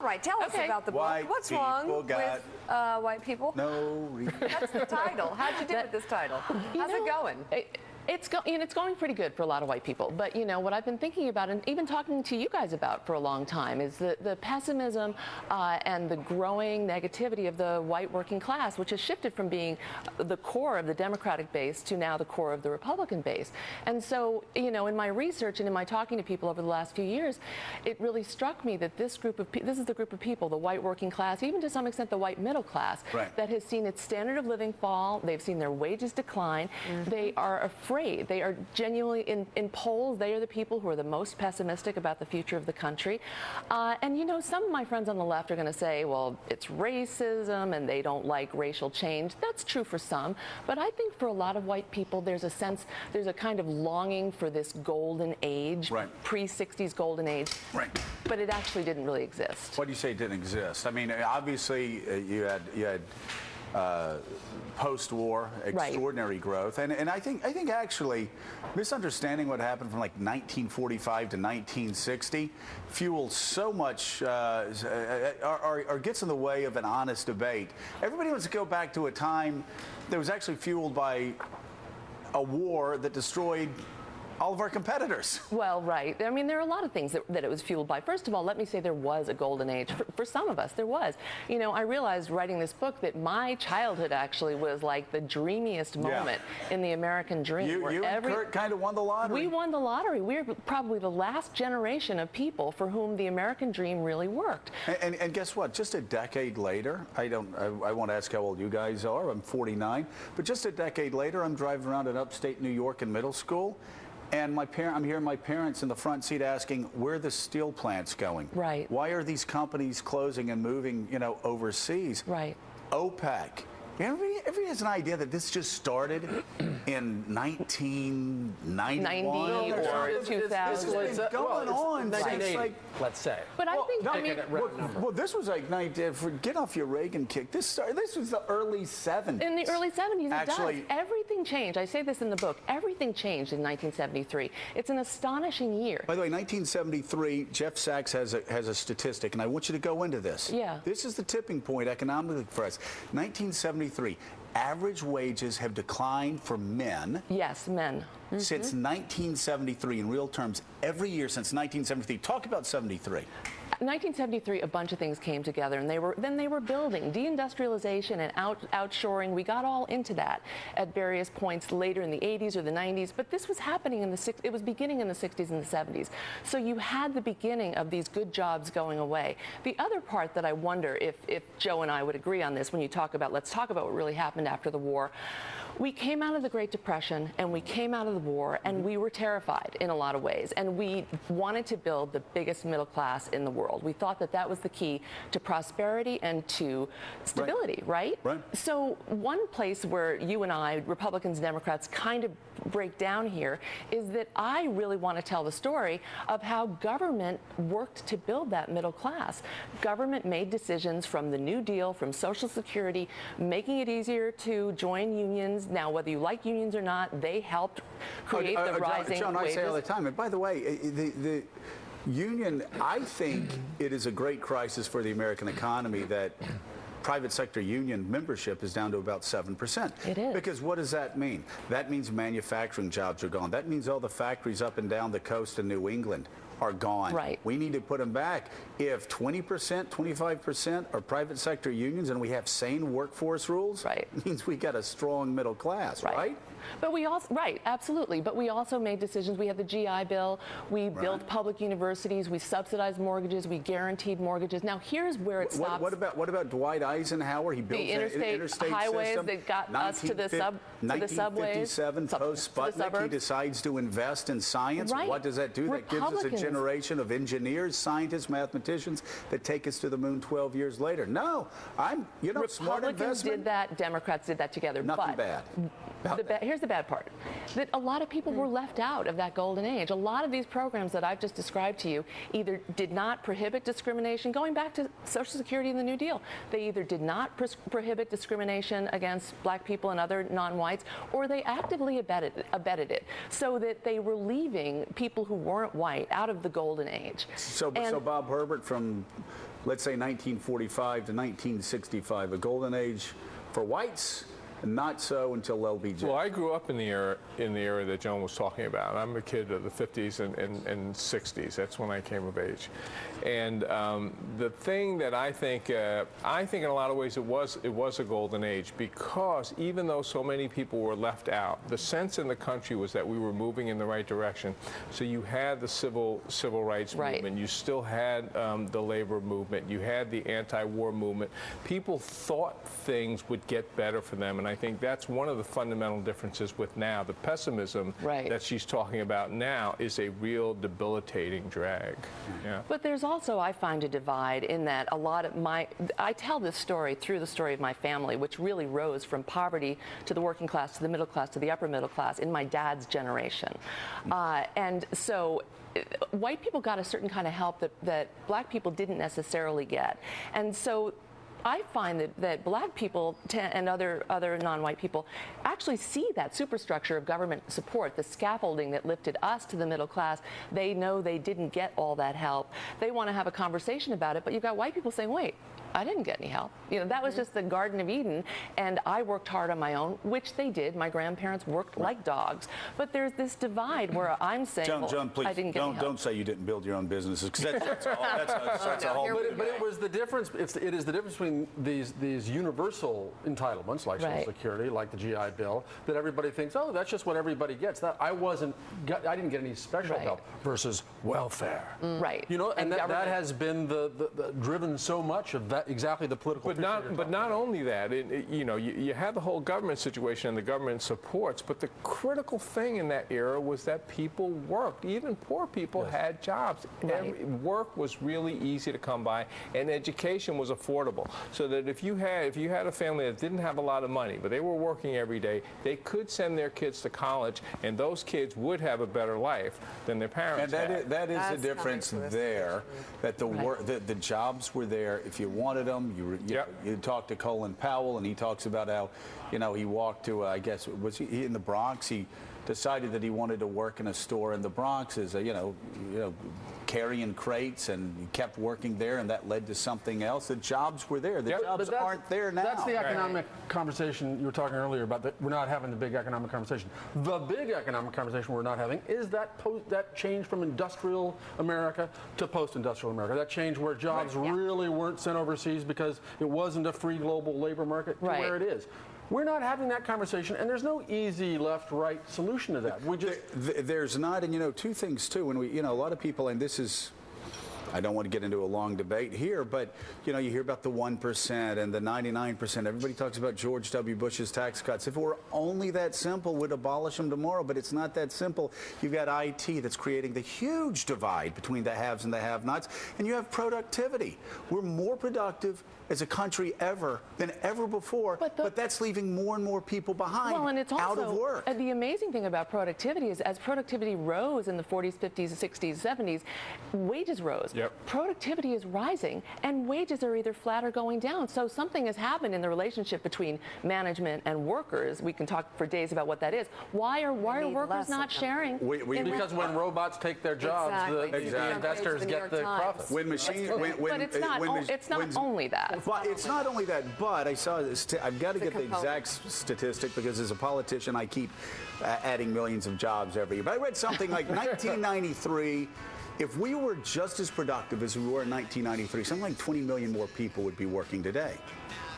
Right, tell us about the book. White What's people wrong got with white people? No. That's the title. How'd you do with this title? How's it going? It's going pretty good for a lot of white people. But what I've been thinking about, and even talking to you guys about for a long time, is the pessimism and the growing negativity of the white working class, which has shifted from being the core of the Democratic base to now the core of the Republican base. And so, in my research and in my talking to people over the last few years, it really struck me that this is the group of people, the white working class, even to some extent the white middle class, right, that has seen its standard of living fall. They've seen their wages decline. They are afraid. They are genuinely, in polls, they are the people who are the most pessimistic about the future of the country. And some of my friends on the left are going to say, well, it's racism and they don't like racial change. That's true for some. But I think for a lot of white people, there's a kind of longing for this golden age, right, pre-60s golden age. Right. But it actually didn't really exist. What do you say it didn't exist? I mean, obviously, you had post-war extraordinary growth, and I think actually misunderstanding what happened from like 1945 to 1960 fuels so much or gets in the way of an honest debate. Everybody wants to go back to a time that was actually fueled by a war that destroyed all of our competitors. Well, right. I mean, there are a lot of things that it was fueled by. First of all, let me say there was a golden age. For some of us, there was. I realized writing this book that my childhood actually was like the dreamiest moment in the American dream. You and Kurt kind of won the lottery. We won the lottery. We're probably the last generation of people for whom the American dream really worked. And guess what? Just a decade later, I won't ask how old you guys are. I'm 49. But just a decade later, I'm driving around in upstate New York in middle school. And I'm hearing my parents in the front seat asking, where are the steel plants going? Right. Why are these companies closing and moving, overseas? Right. OPEC. Everybody has an idea that this just started in 1991 or 2000. It's been going on since, like, let's say. But I think, well, this was like, get off your Reagan kick. This was the early 70s. In the early 70s, actually, it does. Everything changed. I say this in the book. Everything changed in 1973. It's an astonishing year. By the way, 1973, Jeff Sachs has a statistic, and I want you to go into this. Yeah. This is the tipping point economically for us. 1973. Average wages have declined for men. Yes, men. Since 1973, in real terms, every year since 1973. Talk about 73. 1973, a bunch of things came together, and they were building deindustrialization and outshoring. We got all into that at various points later in the 80s or the 90s, but this was happening it was beginning in the 60s and the 70s. So you had the beginning of these good jobs going away. The other part that I wonder if Joe and I would agree on this when you talk about, let's talk about what really happened after the war. We came out of the Great Depression and we came out of the war and we were terrified in a lot of ways, and we wanted to build the biggest middle class in the world. We thought that was the key to prosperity and to stability, right? So one place where you and I, Republicans, Democrats, kind of break down here is that I really want to tell the story of how government worked to build that middle class. Government made decisions from the New Deal, from Social Security, making it easier to join unions. Now, whether you like unions or not, they helped create the rising John, wages. I say all the time, and by the way, the union, I think it is a great crisis for the American economy that private sector union membership is down to about 7%. It is. Because what does that mean? That means manufacturing jobs are gone. That means all the factories up and down the coast in New England are gone. Right. We need to put them back. If 20%, 25% are private sector unions and we have sane workforce rules, it means we got a strong middle class, right? But we also, absolutely. But we also made decisions. We had the GI Bill. We built public universities. We subsidized mortgages. We guaranteed mortgages. Now, here's where it stops. What about Dwight Eisenhower? He built the interstate highways system. that got us to the subways. 1957, post-Sputnik, he decides to invest in science. What does that do? That gives us a generation of engineers, scientists, mathematicians that take us to the moon 12 years later. No, smart investment. Republicans did that. Democrats did that together. Nothing bad. Here's the bad part, that a lot of people were left out of that golden age. A lot of these programs that I've just described to you either did not prohibit discrimination, going back to Social Security and the New Deal. They either did not prohibit discrimination against black people and other non-whites, or they actively abetted it, so that they were leaving people who weren't white out of the golden age. So Bob Herbert from let's say 1945 to 1965, a golden age for whites, and not so until LBJ. Well, I grew up in the era that Joan was talking about. I'm a kid of the 50s and 60s. That's when I came of age. And the thing that I think in a lot of ways it was a golden age, because even though so many people were left out, the sense in the country was that we were moving in the right direction. So you had the civil rights movement. You still had the labor movement. You had the anti-war movement. People thought things would get better for them, and I think that's one of the fundamental differences with now. The pessimism that she's talking about now is a real debilitating drag. Yeah. But there's also, I find, a divide in that a lot of I tell this story through the story of my family, which really rose from poverty to the working class, to the middle class, to the upper middle class in my dad's generation. And so white people got a certain kind of help that black people didn't necessarily get. And so I find that black people and other non-white people actually see that superstructure of government support, the scaffolding that lifted us to the middle class. They know they didn't get all that help. They want to have a conversation about it, but you've got white people saying, wait, I didn't get any help. You know, that was just the Garden of Eden, and I worked hard on my own, which they did. My grandparents worked like dogs. But there's this divide where I'm saying, John, please, I didn't get any help. Don't say you didn't build your own businesses, because that's a whole. But it was the difference. It is the difference between these universal entitlements, like Social Security, like the GI Bill, that everybody thinks, oh, that's just what everybody gets. That I didn't get any special help, versus welfare. Right. You know, and that has been the driven so much of that. Exactly the political. But not only that, you know, you had the whole government situation and the government supports, but the critical thing in that era was that people worked. Even poor people had jobs. Work was really easy to come by, and education was affordable. So that if you had a family that didn't have a lot of money, but they were working every day, they could send their kids to college, and those kids would have a better life than their parents had. And that is the difference there, that the jobs were there. If you wanted them, you talk to Colin Powell, and he talks about how, you know, he walked to, I guess, was he in the Bronx? He decided that he wanted to work in a store in the Bronx as a, you know, carrying crates, and he kept working there, and that led to something else. The jobs were there. The jobs aren't there now. That's the economic conversation you were talking earlier about. That we're not having the big economic conversation. The big economic conversation we're not having is that change from industrial America to post-industrial America. That change where jobs really weren't sent overseas because it wasn't a free global labor market to where it is. We're not having that conversation, and there's no easy left-right solution to that. We just there's not, and you know, two things too. When we, you know, a lot of people, and this is, I don't want to get into a long debate here, but you know, you hear about the 1% and the 99%. Everybody talks about George W. Bush's tax cuts. If it were only that simple, we'd abolish them tomorrow, but it's not that simple. You've got IT that's creating the huge divide between the haves and the have-nots, and you have productivity. We're more productive as a country than ever before, but that's leaving more and more people behind, well, and it's also, out of work. The amazing thing about productivity is as productivity rose in the 40s, 50s, 60s, 70s, wages rose. Productivity is rising, and wages are either flat or going down. So something has happened in the relationship between management and workers. We can talk for days about what that is. Why are workers not sharing? Because when robots take their jobs, the investors get the profits. When machines, but it's not only that. Well, it's not only that, but I saw this. I've got to get the exact statistic, because as a politician, I keep adding millions of jobs every year. But I read something like 1993. If we were just as productive as we were in 1993, something like 20 million more people would be working today.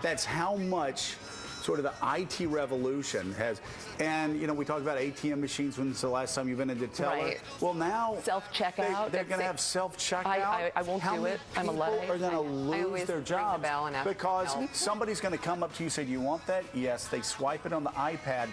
That's how much sort of the IT revolution has. And, you know, we talk about ATM machines. When's the last time you've been into teller? Well, now self-checkout. They're going to have self-checkout. I won't do it. I'm a Luddite. People are going to lose their jobs because somebody's going to come up to you and say, "Do you want that?" Yes. They swipe it on the iPad,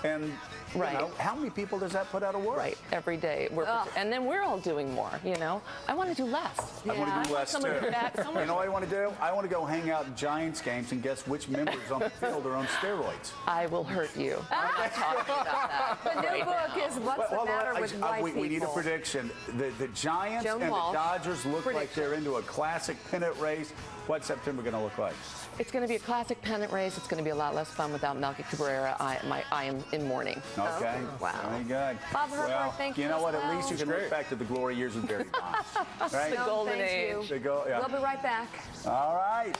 and you know, how many people does that put out of work? Right, every day. And then we're all doing more, you know. I want to do less. I want to do less, too. You know what I want to do? I want to go hang out in Giants games and guess which members on the field are on steroids. I will hurt you. I'm not talking about that. The new book is What's the Matter with White People? We need a prediction. The Giants and the Dodgers look like they're into a classic pennant race. What's September going to look like? It's going to be a classic pennant race. It's going to be a lot less fun without Melky Cabrera. I am in mourning. Okay. Wow. Very good. Bob Herber, Well, thank you you know as what? At well. least you can look back to the glory years with Barry Bonds. Right? The golden Thank age. you. Yeah. We'll be right back. All right.